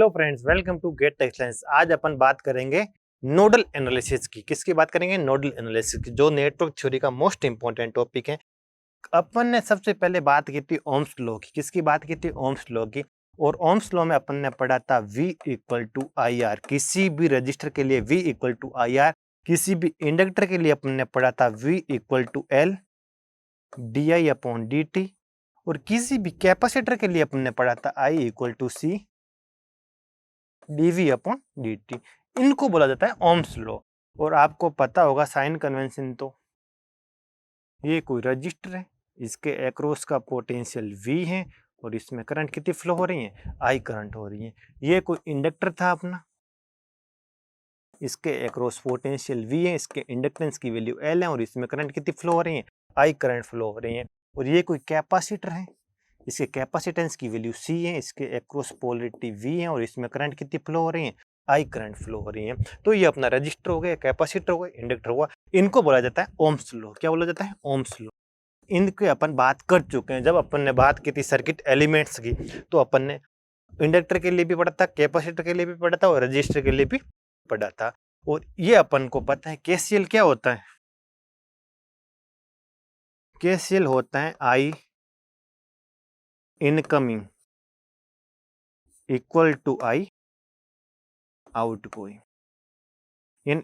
Hello friends, welcome to Get Excellence. आज अपन बात करेंगे नोडल एनालिसिस की। किसकी बात करेंगे? नोडल एनालिसिस की, जो नेटवर्क थ्योरी का मोस्ट इंपॉर्टेंट टॉपिक है। अपन ने सबसे पहले बात की थी ओम्स लॉ की। किसकी बात की थी? ओम्स लॉ की। और ओम्स लॉ में अपन ने पढ़ा था V equal to I R. किसी भी रजिस्टर के लिए V equal to I R, किसी भी इंडक्टर के लिए अपन ने पढ़ा था V equal to L D I upon D T, और किसी भी कैपेसिटर के लिए अपन ने पढ़ा था I equal to C dv upon dt। इनको बोला जाता है ओम्स लॉ। और आपको पता होगा साइन कन्वेंशन, तो ये कोई रजिस्टर है, इसके अक्रॉस का पोटेंशियल V है और इसमें करंट कितनी फ्लो हो रही है? I करंट हो रही है। ये कोई इंडक्टर था अपना, इसके अक्रॉस पोटेंशियल V है, इसके इंडक्टेंस की वैल्यू L है और इसमें करंट कितनी फ्लो हो रही है? I करंट फ्लो हो रही है। और ये कोई कैपेसिटर है, इसके कैपेसिटेंस की वैल्यू C है, इसके अक्रॉस पोलरिटी V है और इसमें करंट कितनी फ्लो हो रही है? I करंट फ्लो हो रही है। तो ये अपना रजिस्टर हो गया, कैपेसिटर हो गया, इंडक्टर हुआ। इनको बोला जाता है ओम्स लॉ। क्या बोला जाता है? Ohm's law. इनकी अपन बात कर चुके हैं। जब अपन ने बात की थी सर्किट एलिमेंट्स की, तो अपन ने इंडक्टर के लिए भी पढ़ा था, कैपेसिटर के लिए भी पढ़ा था और रजिस्टर के लिए भी पढ़ा था। और ये अपन को पता है केसीएल क्या होता है। केसीएल होता है I incoming equal to I outgoing.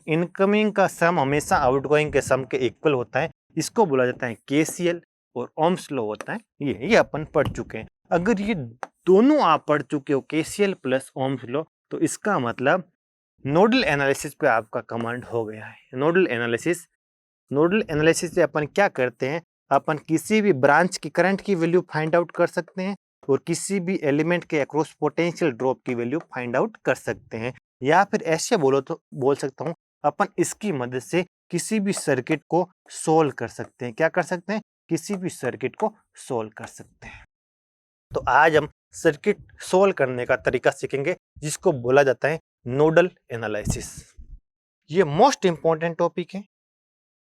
Incoming का सम हमेशा आउटगोइंग के सम के इक्वल होता है। इसको बोला जाता है केसीएल। और ओम्स लॉ होता है ये अपन पढ़ चुके हैं। अगर ये दोनों आप पढ़ चुके हो, केसीएल प्लस ओम्स लॉ, तो इसका मतलब नोडल एनालिसिस पे आपका कमांड हो गया है। नोडल एनालिसिस से अपन क्या करते हैं? अपन किसी भी ब्रांच की करंट की वैल्यू फाइंड आउट कर सकते हैं और किसी भी एलिमेंट के अक्रॉस पोटेंशियल ड्रॉप की वैल्यू फाइंड आउट कर सकते हैं। या फिर ऐसे बोलो तो बोल सकता हूँ, अपन इसकी मदद से किसी भी सर्किट को सोल्व कर सकते हैं। क्या कर सकते हैं? किसी भी सर्किट को सोल्व कर सकते हैं। तो आज हम सर्किट सोल्व करने का तरीका सीखेंगे, जिसको बोला जाता है नोडल एनालिसिस। ये मोस्ट इंपॉर्टेंट टॉपिक है।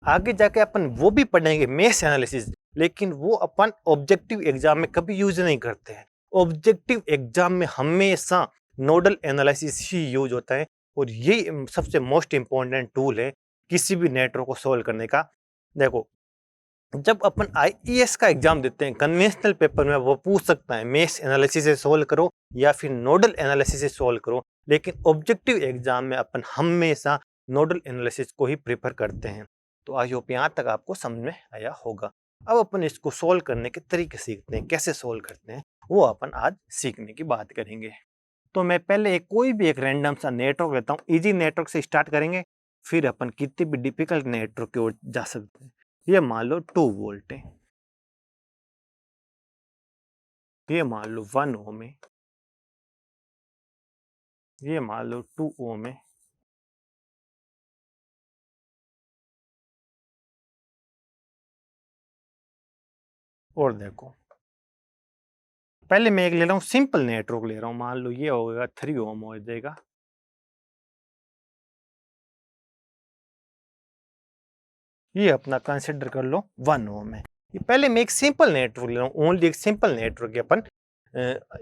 आगे जाके अपन वो भी पढ़ेंगे मेश एनालिसिस, लेकिन वो अपन ऑब्जेक्टिव एग्जाम में कभी यूज नहीं करते हैं। ऑब्जेक्टिव एग्जाम में हमेशा नोडल एनालिसिस ही यूज होता है और ये सबसे मोस्ट इंपॉर्टेंट टूल है किसी भी नेटवर्क को सोल्व करने का। देखो, जब अपन आईईएस का एग्जाम देते हैं, कन्वेंशनल पेपर में वो पूछ सकता है मेश एनालिसिस से सोल्व करो या फिर नोडल एनालिसिस से सोल्व करो, लेकिन ऑब्जेक्टिव एग्जाम में अपन हमेशा नोडल एनालिसिस को ही प्रेफर करते हैं। तो आई होप यहाँ तक आपको समझ में आया होगा। अब अपन इसको सोल्व करने के तरीके सीखते हैं, कैसे सोल्व करते हैं वो अपन आज सीखने की बात करेंगे। तो मैं पहले कोई भी एक रैंडम सा नेटवर्क लेता हूँ। इजी नेटवर्क से स्टार्ट करेंगे, फिर अपन कितने भी डिफिकल्ट नेटवर्क की ओर जा सकते हैं। ये मान लो 2 वोल्ट है, ये मान लो 1 ओम है, ये मान लो 2 ओम है, और देखो पहले मैं एक ले रहा हूँ, सिंपल नेटवर्क ले रहा हूँ। मान लो ये होगा 3 ओम हो जाएगा। ये अपना कंसिडर कर लो 1 ओम है। ये पहले मैं एक सिंपल नेटवर्क ले रहा हूँ, ओनली एक सिंपल नेटवर्क अपन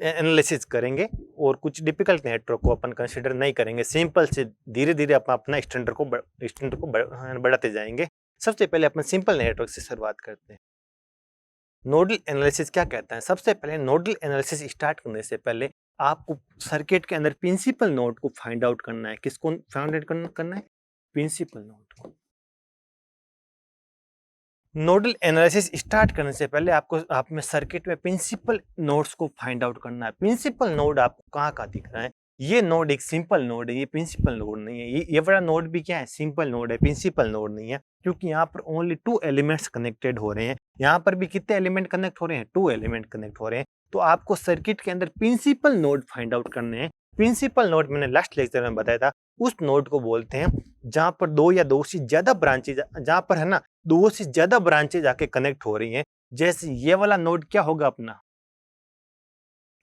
एनालिसिस करेंगे और कुछ डिफिकल्ट नेटवर्क को अपन कंसिडर नहीं करेंगे। सिंपल से धीरे धीरे अपन अपना स्टैंडर्ड को बढ़ाते जाएंगे। सबसे पहले अपन सिंपल नेटवर्क से शुरुआत करते हैं। नोडल एनालिसिस क्या कहता है? सबसे पहले नोडल एनालिसिस स्टार्ट करने से पहले आपको सर्किट के अंदर प्रिंसिपल नोड को फाइंड आउट करना है। किसको फाइंड आउट करना है? प्रिंसिपल नोड को। नोडल एनालिसिस स्टार्ट करने से पहले आपको आप में सर्किट में प्रिंसिपल नोड्स को फाइंड आउट करना है। प्रिंसिपल नोड आपको कहाँ कहाँ दिख रहा है? ये नोड एक सिंपल नोड है, ये प्रिंसिपल नोड नहीं है। ये वाला नोड भी क्या है? सिंपल नोड है, प्रिंसिपल नोड नहीं है, क्योंकि यहाँ पर ओनली 2 एलिमेंट्स कनेक्टेड हो रहे हैं। यहाँ पर भी कितने एलिमेंट कनेक्ट हो रहे हैं? 2 एलिमेंट कनेक्ट हो रहे हैं। तो आपको सर्किट के अंदर प्रिंसिपल नोड फाइंड आउट करने हैं। प्रिंसिपल नोड मैंने लास्ट लेक्चर में बताया था, उस नोड को बोलते हैं जहां पर 2 या 2 से ज्यादा ब्रांचेज, जहां पर है ना 2 से ज्यादा ब्रांचेज आके कनेक्ट हो रही हैं। जैसे ये वाला नोड क्या होगा अपना?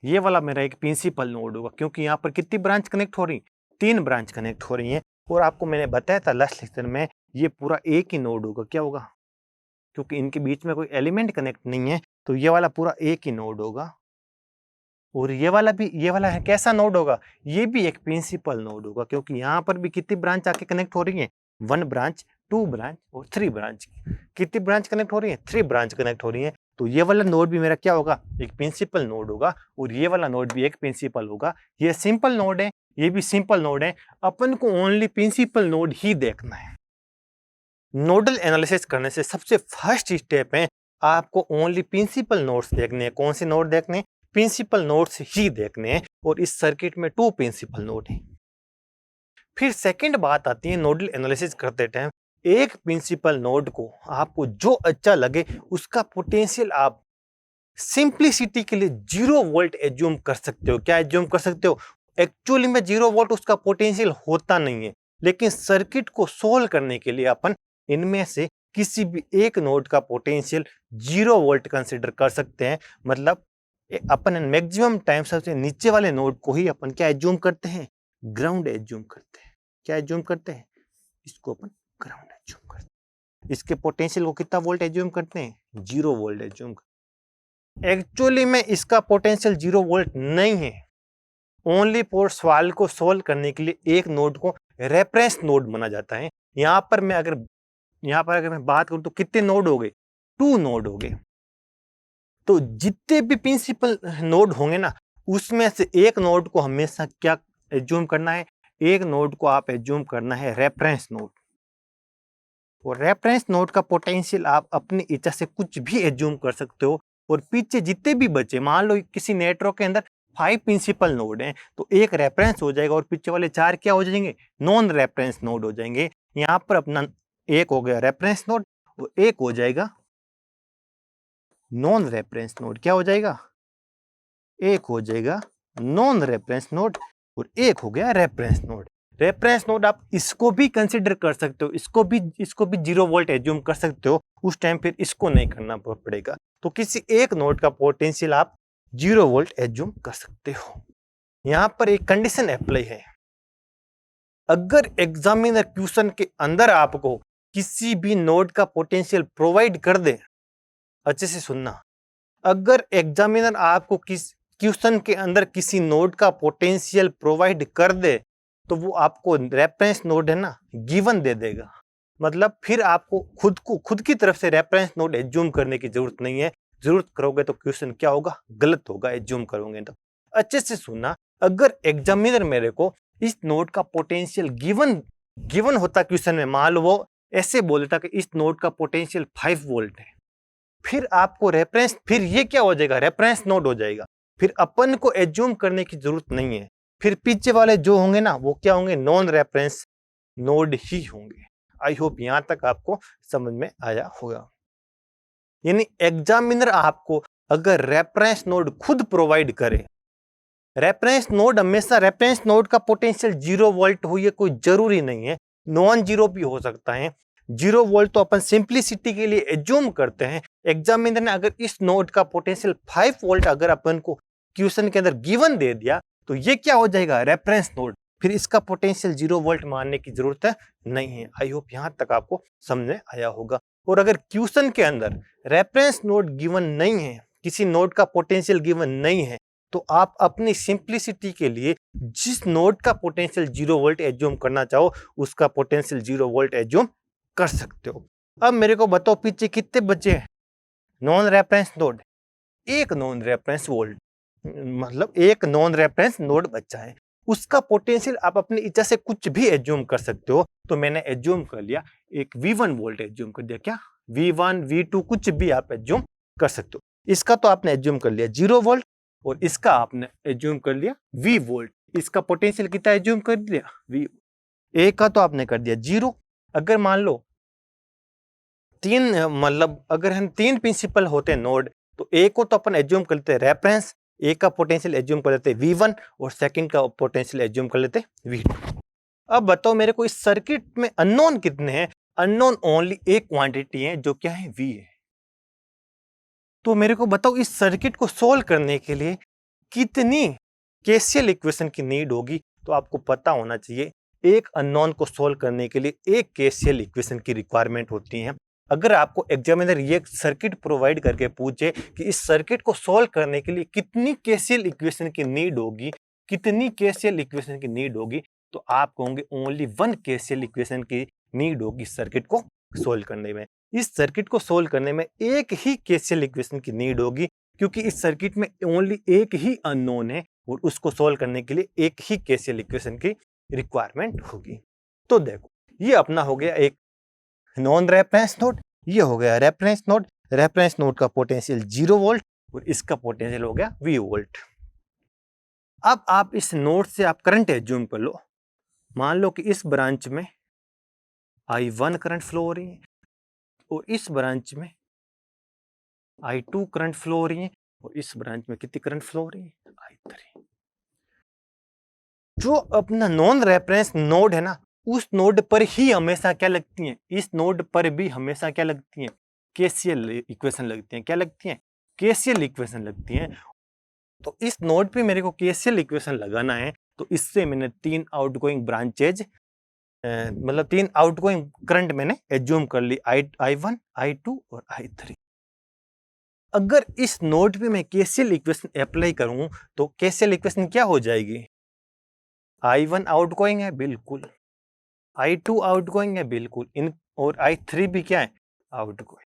ये वाला मेरा एक प्रिंसिपल नोड होगा, क्योंकि यहाँ पर कितनी ब्रांच कनेक्ट हो रही? 3 ब्रांच कनेक्ट हो रही हैं। और आपको मैंने बताया था लास्ट लेक्चर में, ये पूरा एक ही नोड होगा। क्या होगा? क्योंकि इनके बीच में कोई एलिमेंट कनेक्ट नहीं है, तो ये वाला पूरा एक ही नोड होगा। और ये वाला है कैसा नोड होगा, ये भी एक प्रिंसिपल नोड होगा, क्योंकि यहाँ पर भी कितनी ब्रांच आके कनेक्ट हो रही है, 1 ब्रांच, 2 ब्रांच और 3 ब्रांच। कितनी ब्रांच कनेक्ट हो रही है, 3 ब्रांच कनेक्ट हो रही है। तो ये वाला नोड भी मेरा क्या होगा, एक प्रिंसिपल नोड होगा, और ये वाला नोड भी एक प्रिंसिपल होगा। ये सिंपल नोड है, ये भी सिंपल नोड है, अपन को ओनली प्रिंसिपल नोड ही देखना है। नोडल एनालिसिस करने से सबसे फर्स्ट स्टेप है आपको ओनली प्रिंसिपल नोड्स देखने हैं। कौन से नोड देखने हैं, प्रिंसिपल नोड्स ही देखने हैं, और इस सर्किट में 2 प्रिंसिपल नोड हैं। फिर सेकंड बात आती है नोडल एनालिसिस करते टाइम, एक प्रिंसिपल नोड को आपको जो अच्छा लगे उसका पोटेंशियल आप सिंप्लिसिटी के लिए 0 वोल्ट एज्यूम कर सकते हो। क्या एज्यूम कर सकते हो, एक्चुअली में 0 वोल्ट उसका पोटेंशियल होता नहीं है, लेकिन सर्किट को सोल्व करने के लिए अपन इनमें से किसी भी एक नोड का पोटेंशियल 0 वोल्ट कंसिडर कर सकते हैं। मतलब अपन मैक्सिमम टाइम सबसे नीचे वाले नोड को ही अपन क्या एज्यूम करते हैं, ग्राउंड एज्यूम करते हैं। क्या एज्यूम करते हैं, इसको अपन ग्राउंड एज्यूम करते हैं। इसके पोटेंशियल को कितना वोल्ट एज्यूम करते हैं, 0 वोल्ट एज्यूम करते हैं। एक्चुअली में इसका पोटेंशियल 0 वोल्ट नहीं है, ओनली फॉर सवाल को सोल्व करने के लिए एक नोड को रेफरेंस नोड माना जाता है। यहाँ पर अगर मैं बात करूं तो कितने नोड हो गए, 2 नोड हो गए। तो जितने भी प्रिंसिपल नोड होंगे ना, उसमें से एक नोड को हमेशा क्या एज्यूम करना है, एक नोड को आप एज्यूम करना है रेफरेंस नोड। और रेफरेंस नोड का पोटेंशियल आप अपनी इच्छा से कुछ भी एज्यूम कर सकते हो। और पीछे जितने भी बचे, मान लो किसी नेटवर्क के अंदर 5 प्रिंसिपल नोड हैं, तो एक रेफरेंस हो जाएगा और पीछे वाले 4 क्या हो जाएंगे, नॉन रेफरेंस नोड हो जाएंगे। यहाँ पर अपना एक हो गया रेफरेंस नोड और एक हो जाएगा नॉन रेफरेंस नोड। क्या हो जाएगा, एक हो जाएगा नॉन रेफरेंस नोड और एक हो गया रेफरेंस नोड। रेफरेंस नोड आप इसको भी कंसीडर कर सकते हो, इसको भी 0 वोल्ट एज्यूम कर सकते हो। उस टाइम फिर इसको नहीं करना पड़ेगा। तो किसी एक नोड का पोटेंशियल आप 0 वोल्ट एज्यूम कर सकते हो। यहां पर एक कंडीशन अप्लाई है, अगर एग्जामिनर क्वेश्चन के अंदर आपको किसी भी नोड का पोटेंशियल प्रोवाइड कर दे, अच्छे से सुनना, अगर एग्जामिनर आपको किस क्वेश्चन के अंदर किसी नोड का पोटेंशियल प्रोवाइड कर दे, तो वो आपको रेफरेंस नोड है ना गिवन दे देगा। मतलब फिर आपको खुद की तरफ से रेफरेंस नोड एज्यूम करने की जरूरत नहीं है। जरूरत करोगे तो क्वेश्चन क्या होगा, गलत होगा एज्यूम करोगे तो। अच्छे से सुनना, अगर एग्जामिनर मेरे को इस नोड का पोटेंशियल गिवन होता क्वेश्चन में, मान लो वो ऐसे बोलता कि इस नोड का पोटेंशियल 5 वोल्ट है, फिर आपको फिर ये क्या हो जाएगा, रेफरेंस नोड हो जाएगा। फिर अपन को एज्यूम करने की जरूरत नहीं है। फिर पीछे वाले जो होंगे ना, वो क्या होंगे, नॉन रेफरेंस नोड ही होंगे। आई होप यहां तक आपको समझ में आया होगा। यानी एग्जामिनर आपको अगर रेफरेंस नोड खुद प्रोवाइड करे, रेफरेंस नोड हमेशा रेफरेंस नोड का पोटेंशियल 0 वोल्ट हो, ये कोई जरूरी नहीं है, नॉन जीरो भी हो सकता है। 0 वोल्ट तो अपन सिंप्लिसिटी के लिए एज्यूम करते हैं। एग्जामिनर ने अगर इस नोड का पोटेंशियल 5 वोल्ट अगर अपन को क्वेश्चन के अंदर गिवन दे दिया, तो ये क्या हो जाएगा, रेफरेंस नोड। फिर इसका पोटेंशियल 0 वोल्ट मानने की जरूरत नहीं है। आई होप यहां तक आपको समझ में आया होगा। और अगर क्वेश्चन के अंदर रेफरेंस नोड गिवन नहीं है, किसी नोड का पोटेंशियल गिवन नहीं है, तो आप अपनी सिंप्लिसिटी के लिए जिस नोड का पोटेंशियल 0 वोल्ट एज्यूम करना चाहो, उसका पोटेंशियल 0 वोल्ट एज्यूम कर सकते हो। अब मेरे को बताओ पीछे कितने बचे हैं नॉन रेफरेंस नोड, एक नॉन रेफरेंस वोल्ट, मतलब एक नॉन रेफरेंस नोड बचा है। उसका पोटेंशियल आप अपनी इच्छा से कुछ भी एज्यूम कर सकते हो। तो मैंने एज्यूम कर लिया, एक V1 वोल्ट एज्यूम कर दिया। क्या V1 V2 कुछ भी आप एज्यूम कर सकते हो। इसका तो आपने एज्यूम कर लिया 0 वोल्ट, और इसका आपने एज्यूम कर लिया V वोल्ट। इसका पोटेंशियल कितना एज्यूम कर लिया, V। ए का तो आपने कर दिया 0। अगर मान लो अगर हम 3 प्रिंसिपल होते नोड, तो ए को तो अपन एज्यूम कर लेते रेफरेंस, ए का पोटेंशियल एज्यूम कर लेते V1 और सेकंड का पोटेंशियल एज्यूम कर लेते V2। अब बताओ मेरे को इस सर्किट में अननोन कितने हैं, अननोन ओनली एक क्वांटिटी है, जो क्या है, V है। तो मेरे को बताओ इस सर्किट को सोल्व करने के लिए कितनी केसीएल इक्वेशन की नीड होगी। तो आपको पता होना चाहिए एक अननोन को सोल्व करने के लिए एक केसीएल इक्वेशन की रिक्वायरमेंट होती है। अगर आपको एग्जामिनर ये सर्किट प्रोवाइड करके पूछे कि इस सर्किट को सॉल्व करने के लिए कितनी केसीएल इक्वेशन की नीड होगी, कितनी केसीएल इक्वेशन की नीड होगी, तो आप कहोगे ओनली 1 केसीएल इक्वेशन की नीड होगी इस सर्किट को सोल्व करने में। इस सर्किट को सोल्व करने में एक ही केसीएल इक्वेशन की नीड होगी, क्योंकि इस सर्किट में ओनली एक ही अननोन है और उसको सोल्व करने के लिए एक ही केसीएल इक्वेशन की रिक्वायरमेंट होगी। तो देखो, ये अपना हो गया एक नॉन रेफरेंस नोड, ये हो गया रेफरेंस नोड। रेफरेंस नोड का पोटेंशियल 0 वोल्ट और इसका पोटेंशियल हो गया V वोल्ट। अब आप इस नोड से आप करंट एज्यूम कर लो। मान लो कि इस ब्रांच में I1 करंट फ्लो हो रही है और इस ब्रांच में I2 करंट फ्लो हो रही है और इस ब्रांच में कितनी करंट फ्लो हो रही है, I3। जो अपना नॉन रेफरेंस नोड है ना, उस नोड पर ही हमेशा क्या लगती है, इस नोड पर भी हमेशा क्या लगती है, केसीएल इक्वेशन लगती है। क्या लगती है, केसीएल इक्वेशन लगती है। तो इस नोड पे मेरे को केसीएल इक्वेशन लगाना है, तो इससे मैंने 3 आउटगोइंग ब्रांचेज मतलब 3 आउटगोइंग करंट मैंने एज्यूम कर ली, I1, I2 और I3। अगर इस नोड पे मैं केसीएल इक्वेशन अप्लाई करूं तो केसीएल इक्वेशन क्या हो जाएगी, I1 आउटगोइंग है बिल्कुल, I2 आउटगोइंग है बिल्कुल, इन और I3 भी क्या है, outgoing.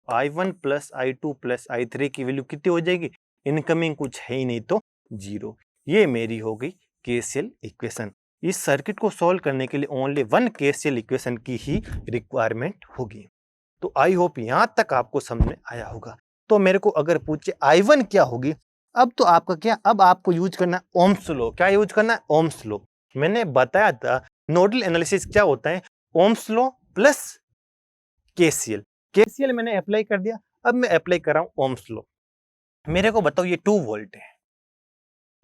I1 plus I2 plus I3 की वैल्यू कितनी हो जाएगी, इनकमिंग कुछ है ही नहीं तो 0। ये मेरी हो गई केसीएल इक्वेशन। इस सर्किट को सॉल्व करने के लिए ओनली 1 केसीएल इक्वेशन की ही रिक्वायरमेंट होगी। तो आई होप यहां तक आपको समझ में आया होगा। तो मेरे को अगर पूछे I1 क्या होगी, अब तो आपका क्या, अब आपको यूज करना है ओम्स लॉ। क्या यूज करना है, ओम्स लॉ। मैंने बताया था नोडल एनालिसिस क्या होता है, Ohm's law plus KCL. KCL मैंने अप्लाई कर दिया, अब मैं अप्लाई कर रहा हूं ओम्स लॉ। मेरे को बताओ ये 2 वोल्ट है,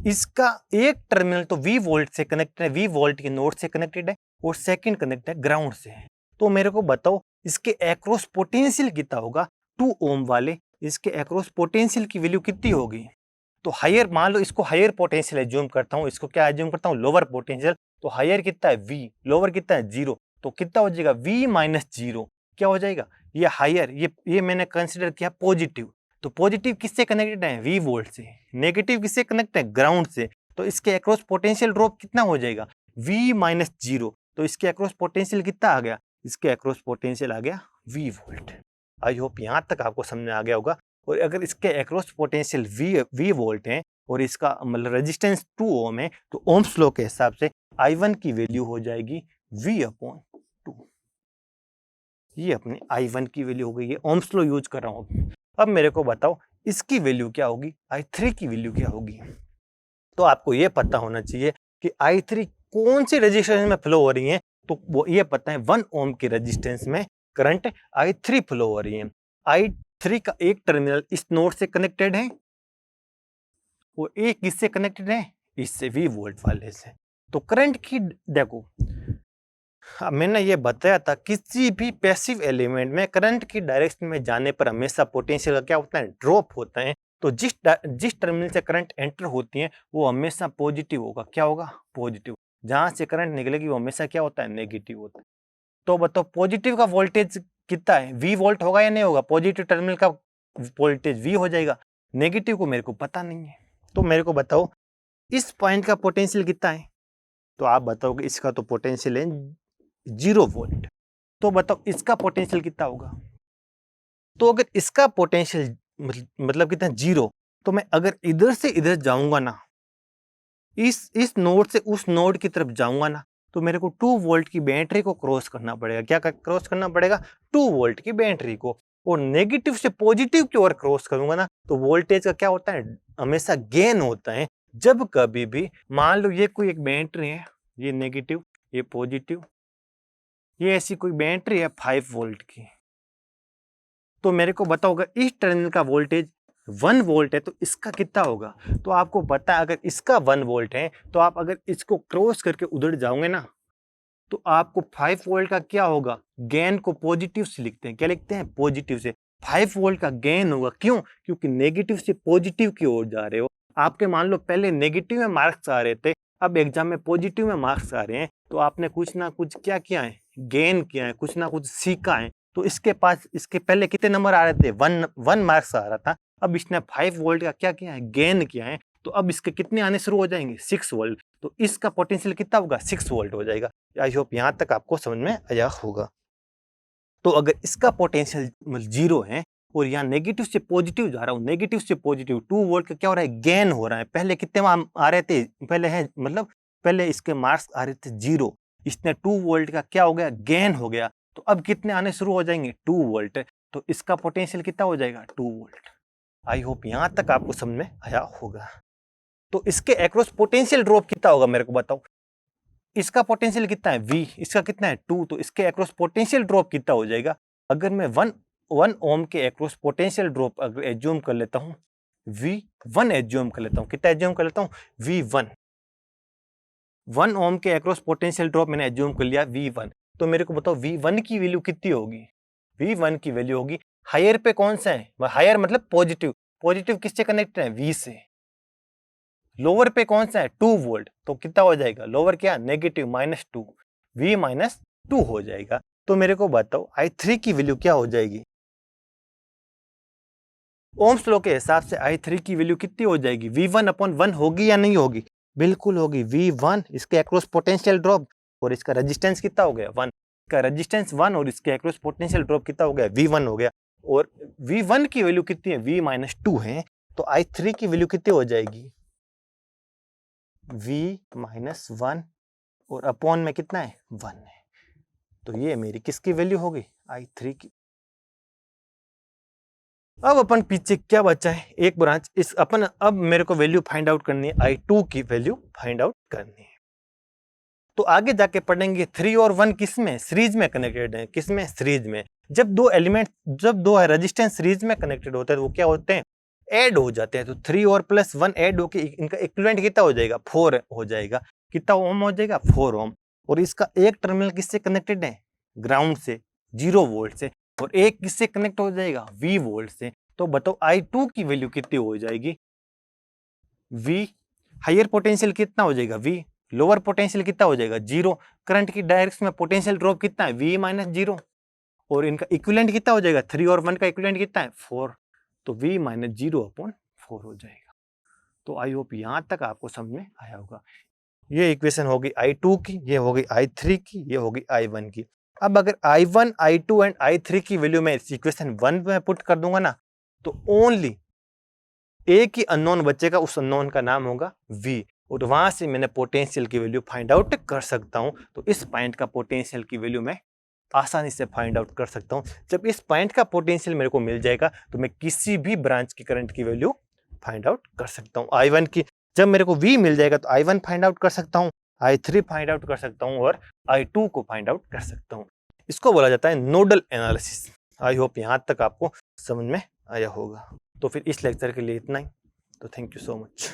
इसका एक टर्मिनल तो V वोल्ट से कनेक्टेड है, V वोल्ट के नोड से कनेक्टेड है और सेकंड कनेक्ट है ग्राउंड से। तो मेरे को बताओ इसके एक्रॉस पोटेंशियल कितना होगा, 2 ओम वाले इसके एक्रॉस पोटेंशियल की वैल्यू कितनी होगी। तो हायर, मान लो इसको हायर पोटेंशियल एज्यूम करता हूं, इसको क्या एज्यूम करता हूं, लोअर पोटेंशियल। तो हायर कितना है V, लोअर कितना है 0। तो कितना हो जाएगा V माइनस 0, क्या हो जाएगा, ये हायर, ये मैंने कंसिडर किया पॉजिटिव। तो पॉजिटिव किससे कनेक्टेड है, V वोल्ट से। नेगेटिव किससे कनेक्ट है, ग्राउंड से। तो इसके अक्रॉस पोटेंशियल ड्रॉप कितना हो जाएगा, V माइनस 0। तो इसके अक्रॉस पोटेंशियल कितना आ गया, इसके अक्रॉस पोटेंशियल आ गया V वोल्ट। आई होप यहां तक आपको समझ में आ गया होगा। और अगर इसके अक्रॉस पोटेंशियल V वोल्ट है और इसका मतलब रेजिस्टेंस 2 ओम है, तो ओम्स लॉ के हिसाब से I1 की वैल्यू हो जाएगी V/2। ये अपनी I1 की वैल्यू हो गई है, ओम्स लॉ यूज कर रहा हूं। अब मेरे को बताओ इसकी वैल्यू क्या होगी, I3 की वैल्यू क्या होगी। तो आपको ये पता होना चाहिए कि I3 कौन सी रेजिस्टेंस में फ्लो हो रही है। तो वो ये पता है 1 ओम की रेजिस्टेंस में करंट I3 फ्लो हो रही है। I3 का एक टर्मिनल इस नोड से कनेक्टेड है और एक इससे कनेक्टेड है, इससे V वोल्ट वाले से। तो करंट की देखो, मैंने ये बताया था किसी भी पैसिव एलिमेंट में करंट की डायरेक्शन में जाने पर हमेशा पोटेंशियल का क्या होता है, ड्रॉप होता है। तो जिस टर्मिनल से करंट एंटर होती है वो हमेशा पॉजिटिव होगा। क्या होगा, पॉजिटिव। जहां से करंट निकलेगी वो हमेशा क्या होता है, नेगेटिव होता है। तो बताओ पॉजिटिव का वोल्टेज कितना है, V वोल्ट होगा या नहीं होगा, पॉजिटिव टर्मिनल का वोल्टेज V हो जाएगा। नेगेटिव को मेरे को पता नहीं है। तो मेरे को बताओ इस पॉइंट का पोटेंशियल कितना है। तो आप बताओगे इसका तो पोटेंशियल है 0 वोल्ट। तो बताओ इसका पोटेंशियल कितना होगा। तो अगर इसका पोटेंशियल मतलब कितना 0, तो मैं अगर इधर से इधर जाऊंगा ना, इस नोड से उस नोड की तरफ जाऊंगा ना, तो मेरे को 2 वोल्ट की बैटरी को क्रॉस करना पड़ेगा। क्या क्रॉस करना पड़ेगा, 2 वोल्ट की बैटरी को। और नेगेटिव से पॉजिटिव की ओर क्रॉस करूंगा ना, तो वोल्टेज का क्या होता है, हमेशा गेन होता है। जब कभी भी मान लो ये कोई एक बैटरी है, ये नेगेटिव ये पॉजिटिव, ये ऐसी कोई बैटरी है 5 वोल्ट की। तो मेरे को बताओ इस टर्मिनल का वोल्टेज 1 वोल्ट है तो इसका कितना होगा। तो आपको पता है अगर इसका 1 वोल्ट है तो आप अगर इसको क्रॉस करके उधर जाओगे ना, तो आपको 5 वोल्ट का क्या होगा, गेन को पॉजिटिव से लिखते हैं। क्या लिखते हैं, पॉजिटिव से। 5 वोल्ट का गेन होगा, क्यों, क्योंकि नेगेटिव से पॉजिटिव की ओर जा रहे हो। आपके मान लो पहले नेगेटिव में मार्क्स आ रहे थे, अब एग्जाम में पॉजिटिव में मार्क्स आ रहे हैं, तो आपने कुछ ना कुछ क्या किया है, गेन किया है, कुछ ना कुछ सीखा है। तो इसके पास इसके पहले कितने नंबर आ रहे थे, 1 मार्क्स आ रहा था। अब इसने 5 वोल्ट का क्या किया है, गेन किया है, तो अब इसके कितने आने शुरू हो जाएंगे, 6 वोल्ट। तो इसका पोटेंशियल कितना होगा, 6 वोल्ट हो जाएगा। आई होप यहाँ तक आपको समझ में आया होगा। तो अगर इसका पोटेंशियल 0 है और यहाँ नेगेटिव से पॉजिटिव जा रहा हूँ, नेगेटिव से पॉजिटिव 2 वोल्ट का क्या हो रहा है, गेन हो रहा है। पहले कितने आ रहे थे, पहले है मतलब पहले इसके मार्क्स आ रहे थे 0, इसने 2 वोल्ट का क्या हो गया, गेन हो गया। तो अब कितने आने शुरू हो जाएंगे, 2 वोल्ट। तो इसका पोटेंशियल कितना हो जाएगा, 2 वोल्ट। आई होप यहाँ तक आपको समझ में आया होगा। तो इसके अक्रॉस पोटेंशियल ड्रॉप कितना होगा, मेरे को बताओ। इसका पोटेंशियल कितना है, V, इसका कितना है 2, तो इसके अक्रॉस पोटेंशियल ड्रॉप कितना हो जाएगा। अगर मैं 1 ओम के अक्रॉस पोटेंशियल ड्रॉप अगर एज्यूम कर लेता हूँ, V1 एज्यूम कर लेता हूँ, कितना एज्यूम कर लेता हूँ, V1। 1 ओम के अक्रॉस पोटेंशियल ड्रॉप मैंने एज्यूम कर लिया V1। तो मेरे को बताओ V1 की वैल्यू कितनी होगी। V1 की वैल्यू होगी, हायर पे कौन सा है, हायर मतलब पॉजिटिव, पॉजिटिव किससे कनेक्टेड है, V से। लोअर पे कौन सा है, 2 वोल्ट, तो कितना हो जाएगा, लोअर क्या, नेगेटिव -2, V -2 हो जाएगा। तो मेरे को बताओ I3 की वैल्यू क्या हो जाएगी। ओम्स लॉ के हिसाब से I3 की वैल्यू कितनी हो जाएगी, V1/1 होगी या नहीं होगी, बिल्कुल होगी। V1 इसके अक्रॉस पोटेंशियल ड्रॉप और इसका रेजिस्टेंस कितना हो गया, 1, इसका रेजिस्टेंस 1 और इसके अक्रॉस पोटेंशियल ड्रॉप कितना हो गया, V1 हो गया। और V1 की वैल्यू कितनी है, V -2 है, तो I3 की वैल्यू कितनी हो जाएगी, V -1 और अपॉन में कितना है, 1 है। तो ये मेरी किसकी वैल्यू होगी, I3 की। अब अपन पीछे क्या बचा है, एक ब्रांच, इस अपन अब मेरे को वैल्यू फाइंड आउट करनी है, I2 की वैल्यू फाइंड आउट करनी है। तो आगे जाके पढ़ेंगे 3 और 1 किसमें, सीरीज में कनेक्टेड है, किसमें, सीरीज में। जब दो एलिमेंट, जब दो रेजिस्टेंस सीरीज में कनेक्टेड होते हैं तो वो क्या होते हैं, ऐड हो जाते हैं। तो 3 और +1 ऐड होके इनका इक्विवेलेंट कितना हो जाएगा, 4 हो जाएगा। कितना ओम हो जाएगा, 4 ओम। और इसका एक टर्मिनल किससे कनेक्टेड है, ग्राउंड से, 0 वोल्ट से, और एक किससे कनेक्ट हो जाएगा, V वोल्ट से। तो बताओ I2 की वैल्यू कितनी हो जाएगी, V हायर पोटेंशियल कितना हो जाएगा, V लोअर पोटेंशियल कितना हो जाएगा, 0। करंट की डायरेक्शन में पोटेंशियल ड्रॉप कितना है, V -0। और इनका इक्विवेलेंट कितना हो जाएगा, 3 और 1 का इक्विवेलेंट कितना है, 4। तो V -0/4 हो जाएगा। तो आई होप यहां तक आपको समझ में आया होगा। ये इक्वेशन होगी I2 की, ये होगी I3 की, ये होगी I1 की। अब अगर I1, I2 एंड I3 की वैल्यू में इस इक्वेशन 1 में पुट कर दूंगा ना, तो ओनली एक ही अननोन बचेगा, उस अननोन का नाम होगा V। और वहां से मैंने पोटेंशियल की वैल्यू फाइंड आउट कर सकता हूं। तो इस पॉइंट का पोटेंशियल की वैल्यू मैं आसानी से फाइंड आउट कर सकता हूं। जब इस पॉइंट का पोटेंशियल मेरे को मिल जाएगा तो मैं किसी भी ब्रांच की करंट की वैल्यू फाइंड आउट कर सकता हूं। I1 की जब मेरे को V मिल जाएगा तो I1 फाइंड आउट कर सकता हूं, I3 फाइंड आउट कर सकता हूं और I2 को फाइंड आउट कर सकता हूं। इसको बोला जाता है नोडल एनालिसिस। आई होप यहां तक आपको समझ में आया होगा। तो फिर इस लेक्चर के लिए इतना ही। तो थैंक यू सो मच।